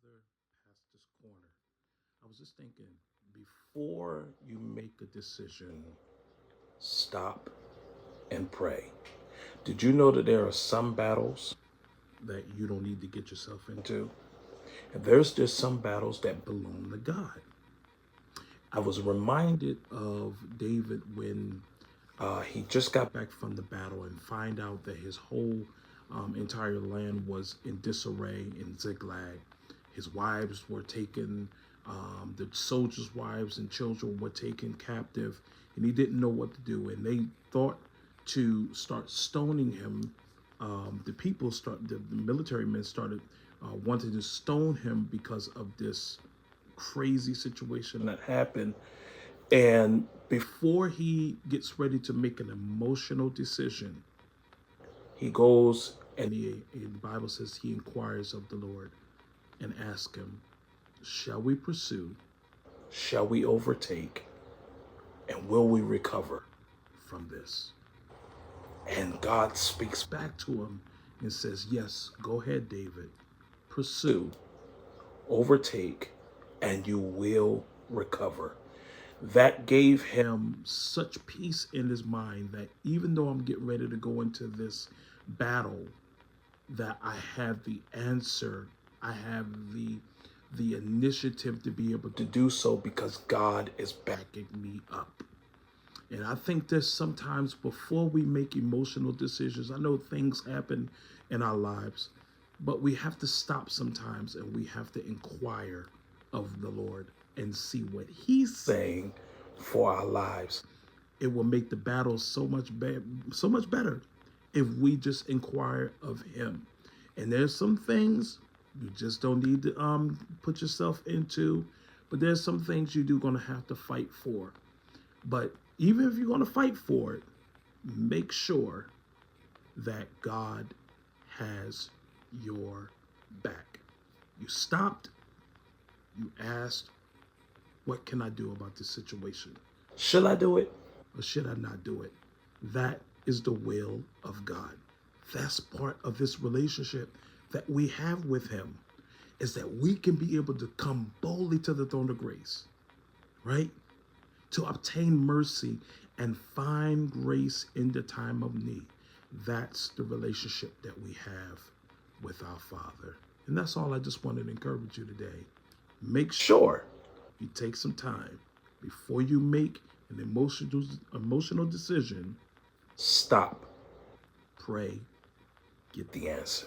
another Pastor's Corner. I was just thinking, before you make a decision, stop and pray. Did you know that there are some battles that you don't need to get yourself into? And there's just some battles that belong to God. I was reminded of David when he just got back from the battle and find out that his whole entire land was in disarray in Ziklag. His wives were taken, the soldiers' wives and children were taken captive, and he didn't know what to do. And they thought to start stoning him. The military men started wanting to stone him because of this crazy situation that happened. And before he gets ready to make an emotional decision, he goes and the Bible says he inquires of the Lord and asks him, shall we pursue? Shall we overtake? And will we recover from this? And God speaks back to him and says, yes, go ahead, David. Pursue, overtake, and you will recover. That gave him such peace in his mind that even though I'm getting ready to go into this battle, that I have the answer, I have the initiative to be able to do so because God is backing me up. And I think there's sometimes before we make emotional decisions, I know things happen in our lives, but we have to stop sometimes and we have to inquire of the Lord and see what He's saying for our lives. It will make the battle so much better if we just inquire of Him. And there's some things you just don't need to put yourself into, but there's some things you do gonna have to fight for. But even if you're gonna fight for it, make sure that God has your back. You stopped, you asked, what can I do about this situation? Should I do it or should I not do it? That is the will of God. That's part of this relationship that we have with Him, is that we can be able to come boldly to the throne of grace, right? To obtain mercy and find grace in the time of need. That's the relationship that we have with our Father. And that's all I just wanted to encourage you today. Make sure you take some time before you make an emotional decision. Stop, pray, get the answer.